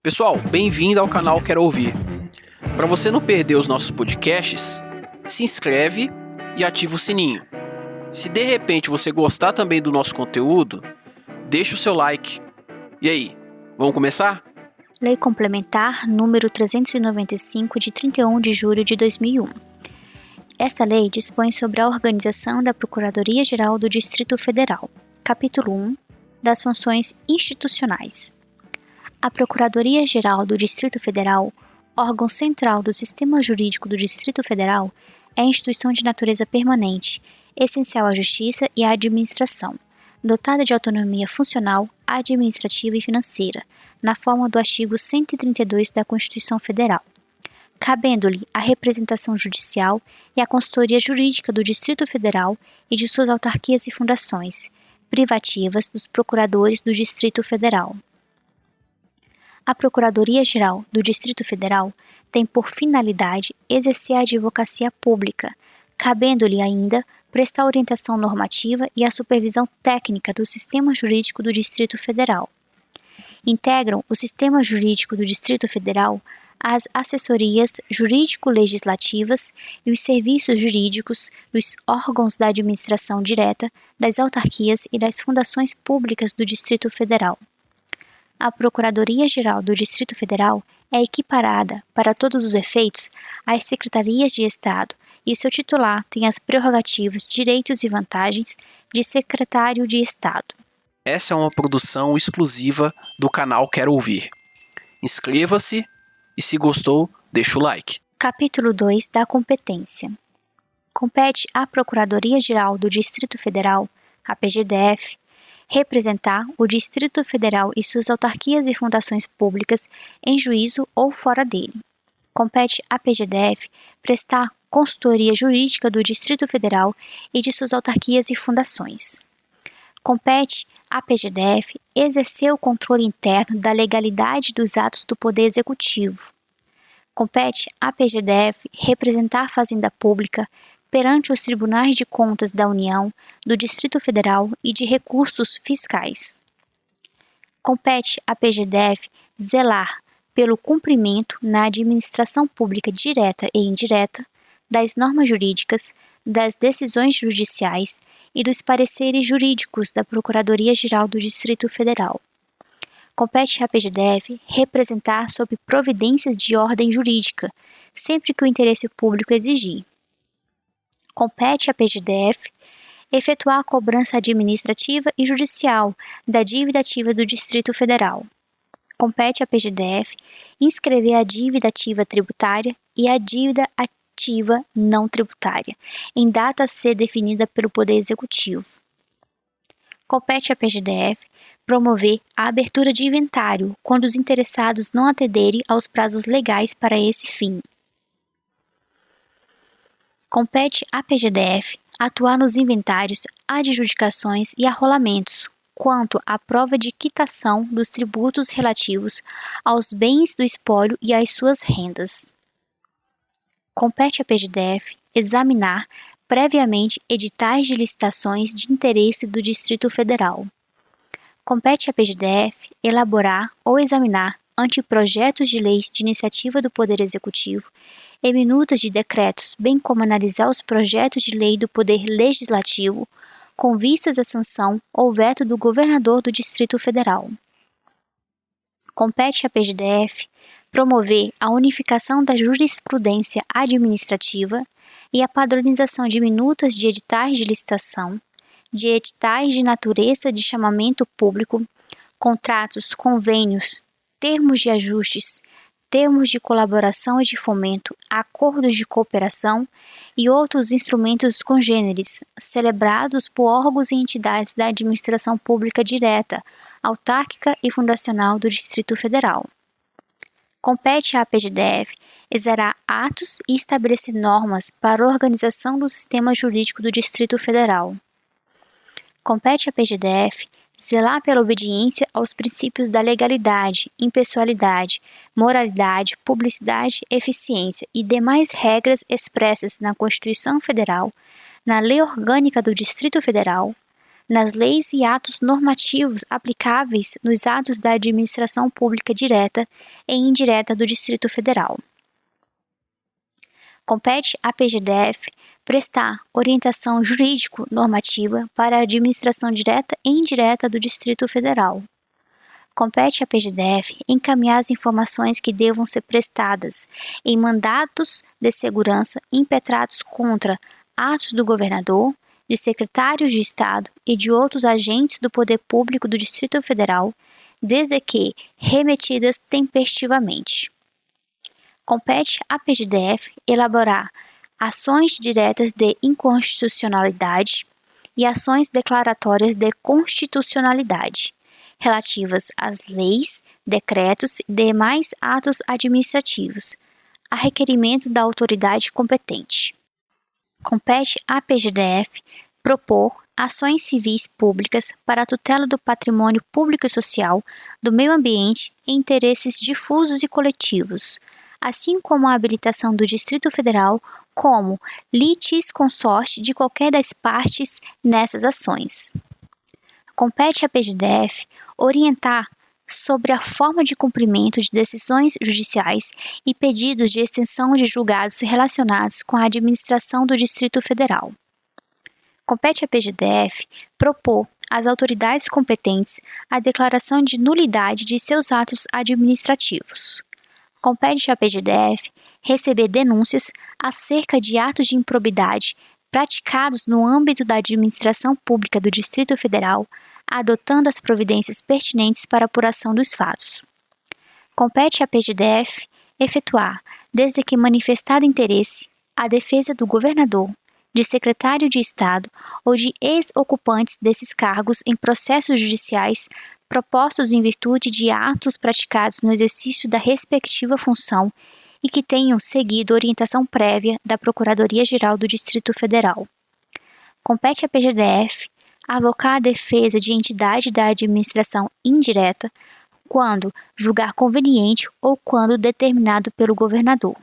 Pessoal, bem-vindo ao canal Quero Ouvir. Para você não perder os nossos podcasts, se inscreve e ativa o sininho. Se de repente você gostar também do nosso conteúdo, deixa o seu like. E aí, vamos começar? Lei Complementar número 395 de 31 de julho de 2001. Esta lei dispõe sobre a organização da Procuradoria-Geral do Distrito Federal. Capítulo 1. Das funções institucionais. A Procuradoria-Geral do Distrito Federal, órgão central do sistema jurídico do Distrito Federal, é instituição de natureza permanente, essencial à justiça e à administração, dotada de autonomia funcional, administrativa e financeira, na forma do artigo 132 da Constituição Federal, cabendo-lhe a representação judicial e a consultoria jurídica do Distrito Federal e de suas autarquias e fundações, privativas dos procuradores do Distrito Federal. A Procuradoria-Geral do Distrito Federal tem por finalidade exercer a advocacia pública, cabendo-lhe ainda prestar orientação normativa e a supervisão técnica do sistema jurídico do Distrito Federal. Integram o sistema jurídico do Distrito Federal as assessorias jurídico-legislativas e os serviços jurídicos dos órgãos da administração direta, das autarquias e das fundações públicas do Distrito Federal. A Procuradoria-Geral do Distrito Federal é equiparada, para todos os efeitos, às secretarias de Estado, e seu titular tem as prerrogativas, direitos e vantagens de secretário de Estado. Essa é uma produção exclusiva do canal Quero Ouvir. Inscreva-se e, se gostou, deixa o like. Capítulo 2 da competência. Compete à Procuradoria-Geral do Distrito Federal, a PGDF, representar o Distrito Federal e suas autarquias e fundações públicas em juízo ou fora dele. Compete à PGDF prestar consultoria jurídica do Distrito Federal e de suas autarquias e fundações. Compete à PGDF exercer o controle interno da legalidade dos atos do Poder Executivo. Compete à PGDF representar a Fazenda Pública perante os Tribunais de Contas da União, do Distrito Federal e de Recursos Fiscais. Compete à PGDF zelar pelo cumprimento na administração pública direta e indireta das normas jurídicas, das decisões judiciais e dos pareceres jurídicos da Procuradoria-Geral do Distrito Federal. Compete à PGDF representar sob providências de ordem jurídica, sempre que o interesse público exigir. Compete à PGDF efetuar a cobrança administrativa e judicial da dívida ativa do Distrito Federal. Compete à PGDF inscrever a dívida ativa tributária e a dívida ativa não tributária, em data a ser definida pelo Poder Executivo. Compete à PGDF promover a abertura de inventário quando os interessados não atenderem aos prazos legais para esse fim. Compete à PGDF atuar nos inventários, adjudicações e arrolamentos quanto à prova de quitação dos tributos relativos aos bens do espólio e às suas rendas. Compete à PGDF examinar previamente editais de licitações de interesse do Distrito Federal. Compete à PGDF elaborar ou examinar anteprojetos de leis de iniciativa do Poder Executivo e minutas de decretos, bem como analisar os projetos de lei do Poder Legislativo, com vistas à sanção ou veto do governador do Distrito Federal. Compete à PGDF promover a unificação da jurisprudência administrativa e a padronização de minutas de editais de licitação, de editais de natureza de chamamento público, contratos, convênios, termos de ajustes, termos de colaboração e de fomento, acordos de cooperação e outros instrumentos congêneres, celebrados por órgãos e entidades da administração pública direta, autárquica e fundacional do Distrito Federal. Compete à PGDF exerar atos e estabelecer normas para a organização do sistema jurídico do Distrito Federal. Compete à PGDF zelar pela obediência aos princípios da legalidade, impessoalidade, moralidade, publicidade, eficiência e demais regras expressas na Constituição Federal, na Lei Orgânica do Distrito Federal, nas leis e atos normativos aplicáveis nos atos da administração pública direta e indireta do Distrito Federal. Compete à PGDF prestar orientação jurídico-normativa para a administração direta e indireta do Distrito Federal. Compete à PGDF encaminhar as informações que devam ser prestadas em mandatos de segurança impetrados contra atos do governador, de secretários de Estado e de outros agentes do poder público do Distrito Federal, desde que remetidas tempestivamente. Compete à PGDF elaborar ações diretas de inconstitucionalidade e ações declaratórias de constitucionalidade, relativas às leis, decretos e demais atos administrativos, a requerimento da autoridade competente. Compete à PGDF propor ações civis públicas para a tutela do patrimônio público e social, do meio ambiente e interesses difusos e coletivos, assim como a habilitação do Distrito Federal como litisconsorte de qualquer das partes nessas ações. Compete à PGDF orientar sobre a forma de cumprimento de decisões judiciais e pedidos de extensão de julgados relacionados com a administração do Distrito Federal. Compete à PGDF propor às autoridades competentes a declaração de nulidade de seus atos administrativos. Compete à PGDF receber denúncias acerca de atos de improbidade praticados no âmbito da administração pública do Distrito Federal, adotando as providências pertinentes para a apuração dos fatos. Compete à PGDF efetuar, desde que manifestado interesse, a defesa do governador, de secretário de Estado ou de ex-ocupantes desses cargos em processos judiciais propostos em virtude de atos praticados no exercício da respectiva função e que tenham seguido orientação prévia da Procuradoria-Geral do Distrito Federal. Compete à PGDF avocar a defesa de entidade da administração indireta quando julgar conveniente ou quando determinado pelo governador.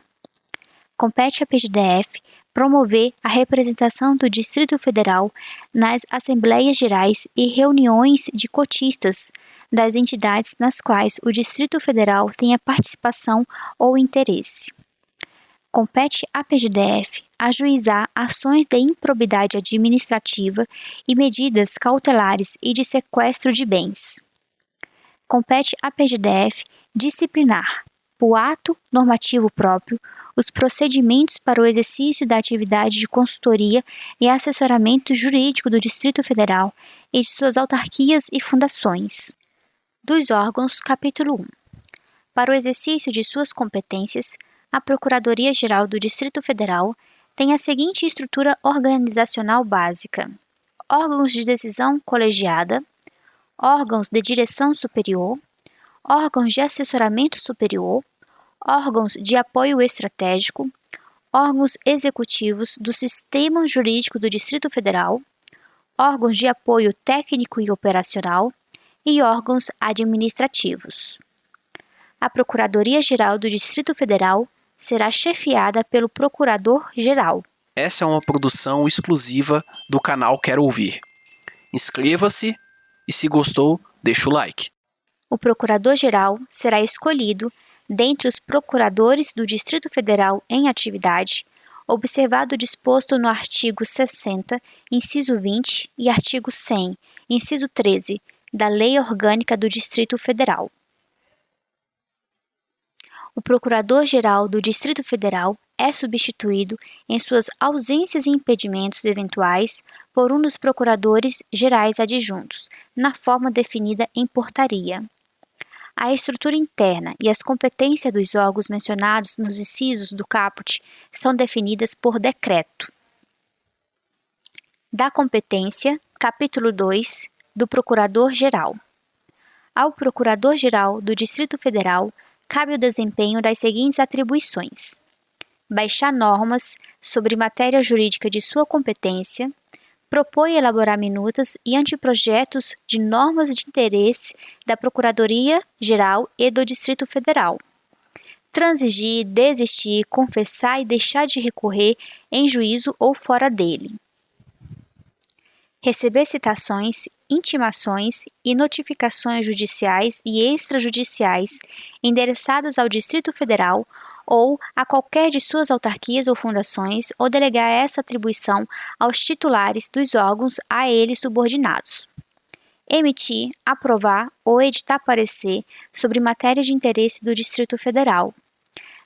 Compete à PGDF promover a representação do Distrito Federal nas Assembleias Gerais e reuniões de cotistas das entidades nas quais o Distrito Federal tenha participação ou interesse. Compete à PGDF ajuizar ações de improbidade administrativa e medidas cautelares e de sequestro de bens. Compete à PGDF disciplinar, por ato normativo próprio, os procedimentos para o exercício da atividade de consultoria e assessoramento jurídico do Distrito Federal e de suas autarquias e fundações. Dos órgãos, capítulo 1. Para o exercício de suas competências, a Procuradoria-Geral do Distrito Federal tem a seguinte estrutura organizacional básica: órgãos de decisão colegiada, órgãos de direção superior, órgãos de assessoramento superior, órgãos de apoio estratégico, órgãos executivos do Sistema Jurídico do Distrito Federal, órgãos de apoio técnico e operacional e órgãos administrativos. A Procuradoria-Geral do Distrito Federal será chefiada pelo Procurador-Geral. Essa é uma produção exclusiva do canal Quero Ouvir. Inscreva-se e, se gostou, deixa o like. O Procurador-Geral será escolhido dentre os procuradores do Distrito Federal em atividade, observado o disposto no artigo 60, inciso 20 e artigo 100, inciso 13, da Lei Orgânica do Distrito Federal. O Procurador-Geral do Distrito Federal é substituído, em suas ausências e impedimentos eventuais, por um dos Procuradores Gerais Adjuntos, na forma definida em portaria. A estrutura interna e as competências dos órgãos mencionados nos incisos do caput são definidas por decreto. Da competência, capítulo 2, do Procurador-Geral. Ao Procurador-Geral do Distrito Federal cabe o desempenho das seguintes atribuições: baixar normas sobre matéria jurídica de sua competência, propor e elaborar minutas e anteprojetos de normas de interesse da Procuradoria-Geral e do Distrito Federal, transigir, desistir, confessar e deixar de recorrer em juízo ou fora dele, receber citações, intimações e notificações judiciais e extrajudiciais endereçadas ao Distrito Federal ou a qualquer de suas autarquias ou fundações, ou delegar essa atribuição aos titulares dos órgãos a eles subordinados. Emitir, aprovar ou editar parecer sobre matéria de interesse do Distrito Federal.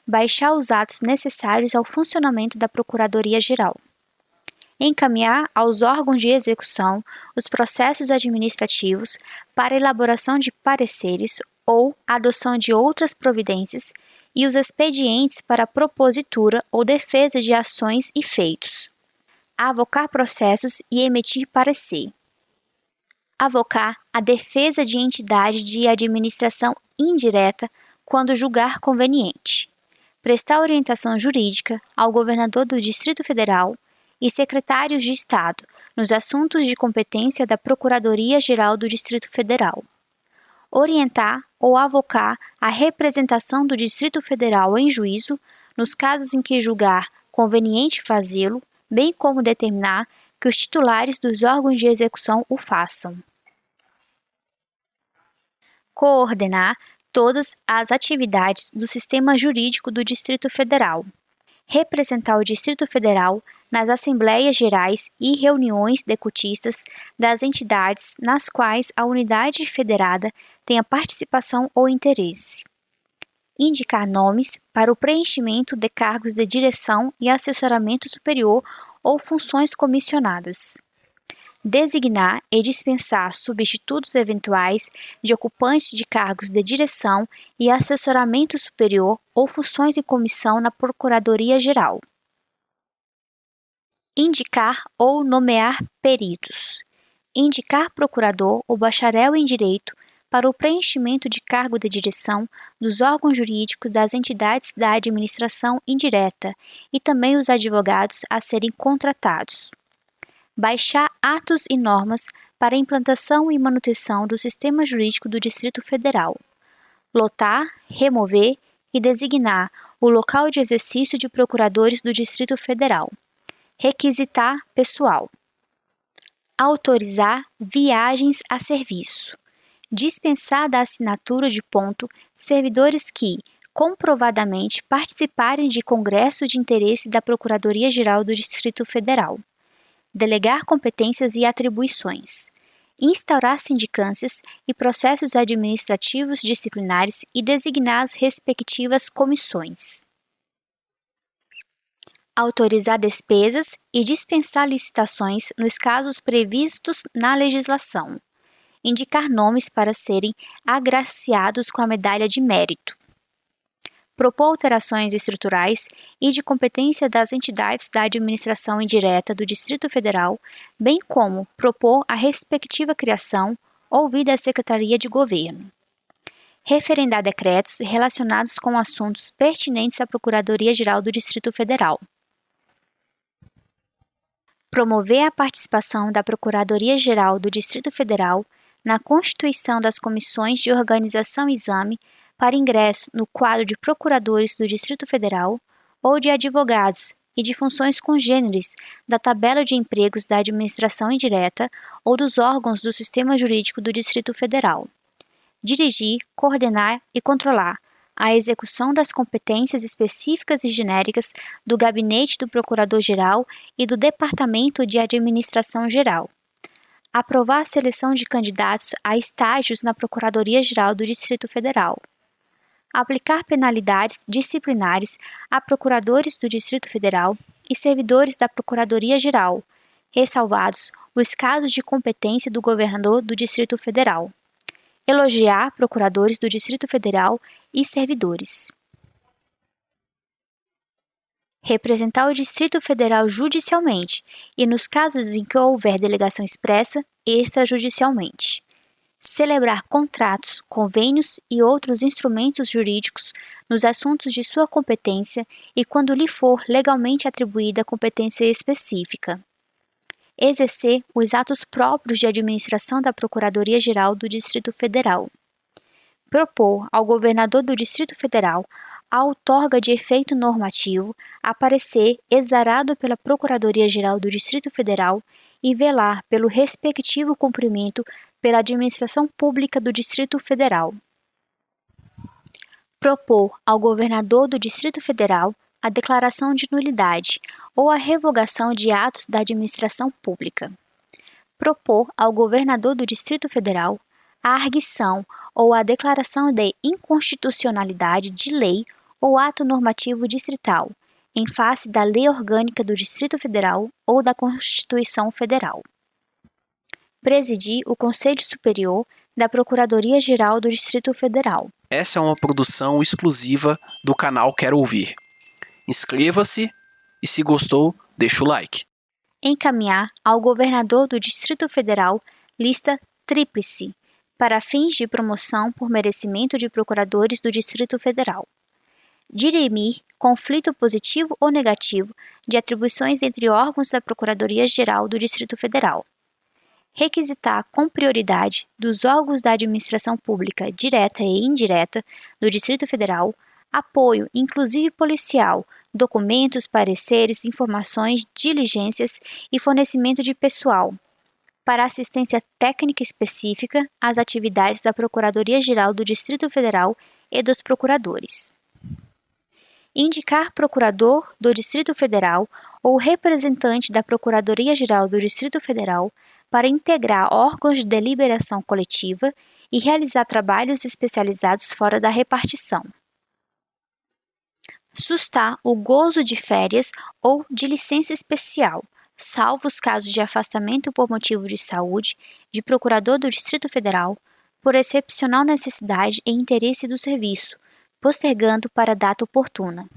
Baixar os atos necessários ao funcionamento da Procuradoria-Geral. Encaminhar aos órgãos de execução os processos administrativos para elaboração de pareceres ou adoção de outras providências e os expedientes para propositura ou defesa de ações e feitos. Avocar processos e emitir parecer. Avocar a defesa de entidade de administração indireta quando julgar conveniente. Prestar orientação jurídica ao governador do Distrito Federal e secretários de Estado nos assuntos de competência da Procuradoria-Geral do Distrito Federal. Orientar ou avocar a representação do Distrito Federal em juízo, nos casos em que julgar conveniente fazê-lo, bem como determinar que os titulares dos órgãos de execução o façam. Coordenar todas as atividades do sistema jurídico do Distrito Federal. Representar o Distrito Federal nas Assembleias Gerais e reuniões de cotistas das entidades nas quais a unidade federada tenha participação ou interesse. Indicar nomes para o preenchimento de cargos de direção e assessoramento superior ou funções comissionadas. Designar e dispensar substitutos eventuais de ocupantes de cargos de direção e assessoramento superior ou funções em comissão na Procuradoria-Geral. Indicar ou nomear peritos. Indicar procurador ou bacharel em direito para o preenchimento de cargo de direção dos órgãos jurídicos das entidades da administração indireta e também os advogados a serem contratados. Baixar atos e normas para a implantação e manutenção do sistema jurídico do Distrito Federal. Lotar, remover e designar o local de exercício de procuradores do Distrito Federal. Requisitar pessoal. Autorizar viagens a serviço. Dispensar da assinatura de ponto servidores que, comprovadamente, participarem de congresso de interesse da Procuradoria-Geral do Distrito Federal. Delegar competências e atribuições. Instaurar sindicâncias e processos administrativos disciplinares e designar as respectivas comissões. Autorizar despesas e dispensar licitações nos casos previstos na legislação. Indicar nomes para serem agraciados com a medalha de mérito. Propor alterações estruturais e de competência das entidades da administração indireta do Distrito Federal, bem como propor a respectiva criação, ouvida a Secretaria de Governo. Referendar decretos relacionados com assuntos pertinentes à Procuradoria-Geral do Distrito Federal. Promover a participação da Procuradoria-Geral do Distrito Federal na constituição das comissões de organização e exame para ingresso no quadro de procuradores do Distrito Federal ou de advogados e de funções congêneres da tabela de empregos da administração indireta ou dos órgãos do sistema jurídico do Distrito Federal. Dirigir, coordenar e controlar a execução das competências específicas e genéricas do Gabinete do Procurador-Geral e do Departamento de Administração Geral. Aprovar a seleção de candidatos a estágios na Procuradoria-Geral do Distrito Federal. Aplicar penalidades disciplinares a procuradores do Distrito Federal e servidores da Procuradoria-Geral, ressalvados os casos de competência do governador do Distrito Federal. Elogiar procuradores do Distrito Federal e servidores. Representar o Distrito Federal judicialmente e, nos casos em que houver delegação expressa, extrajudicialmente. Celebrar contratos, convênios e outros instrumentos jurídicos nos assuntos de sua competência e quando lhe for legalmente atribuída competência específica. Exercer os atos próprios de administração da Procuradoria-Geral do Distrito Federal. Propor ao governador do Distrito Federal a outorga de efeito normativo a parecer exarado pela Procuradoria-Geral do Distrito Federal e velar pelo respectivo cumprimento pela administração pública do Distrito Federal. Propor ao governador do Distrito Federal a declaração de nulidade ou a revogação de atos da administração pública. Propor ao governador do Distrito Federal a arguição ou a declaração de inconstitucionalidade de lei ou ato normativo distrital, em face da Lei Orgânica do Distrito Federal ou da Constituição Federal. Presidir o Conselho Superior da Procuradoria-Geral do Distrito Federal. Essa é uma produção exclusiva do canal Quero Ouvir. Inscreva-se e, se gostou, deixa o like. Encaminhar ao governador do Distrito Federal lista tríplice para fins de promoção por merecimento de procuradores do Distrito Federal. Dirimir conflito positivo ou negativo de atribuições entre órgãos da Procuradoria-Geral do Distrito Federal. Requisitar com prioridade dos órgãos da administração pública direta e indireta do Distrito Federal apoio, inclusive policial, documentos, pareceres, informações, diligências e fornecimento de pessoal para assistência técnica específica às atividades da Procuradoria-Geral do Distrito Federal e dos procuradores. Indicar procurador do Distrito Federal ou representante da Procuradoria-Geral do Distrito Federal para integrar órgãos de deliberação coletiva e realizar trabalhos especializados fora da repartição. Sustar o gozo de férias ou de licença especial, salvo os casos de afastamento por motivo de saúde de procurador do Distrito Federal, por excepcional necessidade e interesse do serviço, postergando para data oportuna.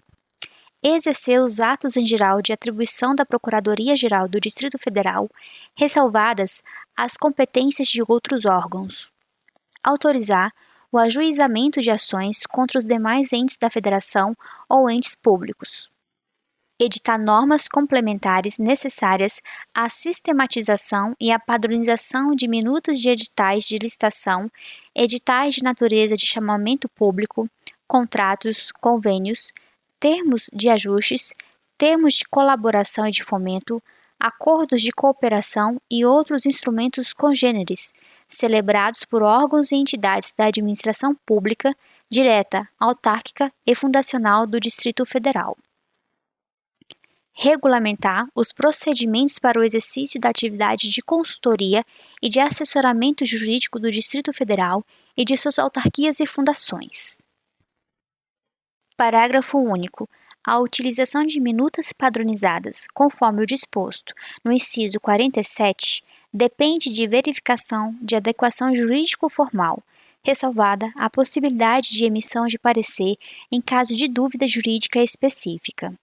Exercer os atos em geral de atribuição da Procuradoria-Geral do Distrito Federal, ressalvadas as competências de outros órgãos. Autorizar o ajuizamento de ações contra os demais entes da Federação ou entes públicos. Editar normas complementares necessárias à sistematização e à padronização de minutas de editais de licitação, editais de natureza de chamamento público, contratos, convênios, termos de ajustes, termos de colaboração e de fomento, acordos de cooperação e outros instrumentos congêneres, celebrados por órgãos e entidades da administração pública, direta, autárquica e fundacional do Distrito Federal. Regulamentar os procedimentos para o exercício da atividade de consultoria e de assessoramento jurídico do Distrito Federal e de suas autarquias e fundações. Parágrafo único. A utilização de minutas padronizadas, conforme o disposto no inciso 47, depende de verificação de adequação jurídico-formal, ressalvada a possibilidade de emissão de parecer em caso de dúvida jurídica específica.